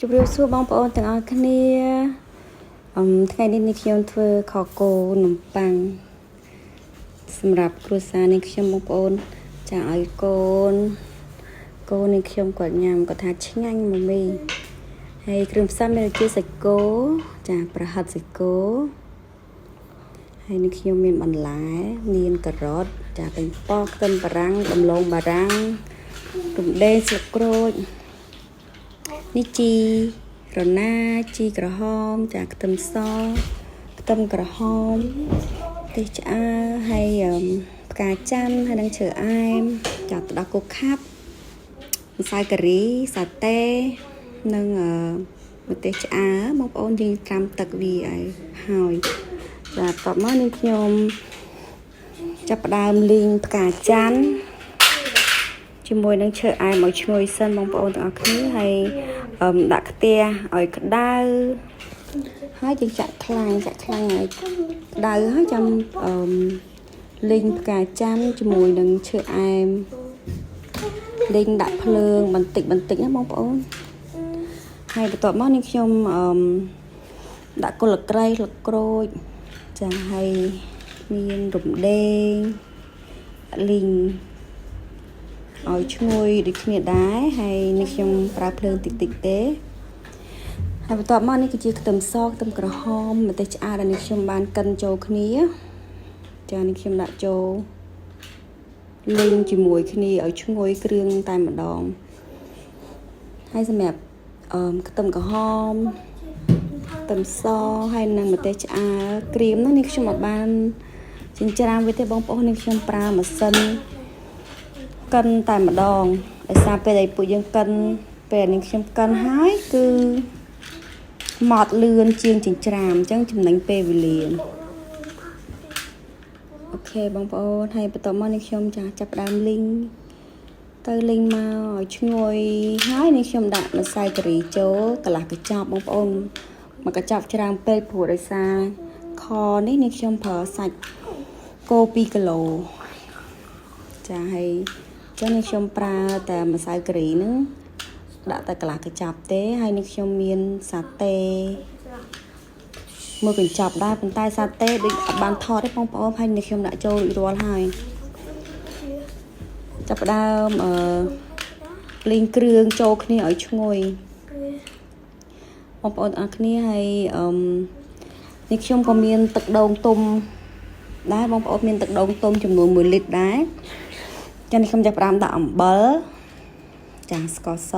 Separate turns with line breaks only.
ជម្រាបសួរបងប្អូនទាំងអស់គ្នាថ្ងៃនេះនេះខ្ញុំធ្វើខគោនំប៉័ងសម្រាប់គ្រួសារនេះខ្ញុំបងប្អូនចាឲ្យកូននេះខ្ញុំគាត់ញ៉ាំគាត់ថាឆ្ងាញ់ម៉ាមីហើយគ្រឿងផ្សំមានដូចជាសាច់គោចាប្រហិតសាច់គោហើយនេះខ្ញុំមានបន្លែមានការ៉ុតចាប៉េងប៉ោះខ្ទឹមបារាំងដំឡូងបារាំងរំដេងស្លឹកក្រូចនេះជីរណាជីក្រហមចាខ្ទឹមសខ្ទឹមក្រហមទេសឆ្អើរហើយផ្កាច័ន្ទហើយនឹងឈើអែមចាទឹកដោះគោខាប់ម្សៅការីសាតេនិងម្ទេសឆ្អើរបងប្អូនយើងត្រាំទឹកវាឲ្យហើយចាតបមកនេះខ្ញុំចាប់ផ្ដើមលីងផ្កាច័ន្ទជាមួយនឹងឈើអែមឲ្យឈ្ងុយសិនបងប្អូនទាំងអស់គ្នាហើយដាក់ខ្ទះឲ្យក្តៅហើយយើងចាក់ខ្លាញ់ឲ្យក្តៅហើយចាំលីងផ្កាច័ន្ទជាមួយនឹងឈើអែមលីងដាក់ភ្លើងបន្តិចណាបងប្អូនហើយបន្ទាប់មកនេះខ្ញុំដាក់គល់ស្លឹកគ្រៃស្លឹកក្រូចចាហើយមានរំដេងលីងឲ្យឈ្ងុយដូចគ្នាដែរហើយនេះខ្ញុំប្រើភ្លើងតិចទេហើយបន្ទាប់មកនេះគឺជាខ្ទឹមសខ្ទឹមក្រហមម្ទេសឆ្អើរដែលនេះខ្ញុំបានកិនចូលគ្នាចានេះខ្ញុំដាក់ចូលលីងជាមួយគ្នាឲ្យឈ្ងុយគ្រឿងតែម្ដងហើយសម្រាប់ខ្ទឹមក្រហមខ្ទឹមសហើយនិងម្ទេសឆ្អើរក្រៀមនោះនេះខ្ញុំអត់បានចិញ្ច្រាំវាទេបងប្អូននេះខ្ញុំប្រើម៉ាស៊ីនកិនតែម្ដងដោយសារពេលដែលពួកយើងកិនពេលនេះខ្ញុំកិនហើយគឺម៉ត់លឿនជាងចិញ្ច្រាំអញ្ចឹងចំណេញពេលវេលាអូខេបងប្អូនហើយបន្ទាប់មកនេះខ្ញុំចាប់ដើមលីងទៅលីងមកឲ្យឈ្ងុយហើយនេះខ្ញុំដាក់ម្សៅការីចូលកន្លះកញ្ចប់បងប្អូនមួយកញ្ចប់ច្រើនពេកព្រោះដោយសារខនេះខ្ញុំប្រើសាច់គោ2គីឡូចាហើយចឹងនេះខ្ញុំប្រើតែម្សៅការីហ្នឹងដាក់តែកន្លះកញ្ចប់ទេហើយនេះខ្ញុំមានសាតេមួយកញ្ចប់ដែរប៉ុន្តែសាតេដូចអត់បានថតទេបងប្អូនហើយនេះខ្ញុំដាក់ចូលរួចរាល់ហើយចាប់ផ្ដើមលីងគ្រឿងចូលគ្នាឲ្យឈ្ងុយបងប្អូនអរគ្នាហើយនេះខ្ញុំក៏មានទឹកដូងទុំដែរបងប្អូនមានទឹកដូងទុំចំនួន1លីត្រដែរចា៎នេះខ្ញុំចាប់ផ្ដើមដាក់អំបិលចាស្ករស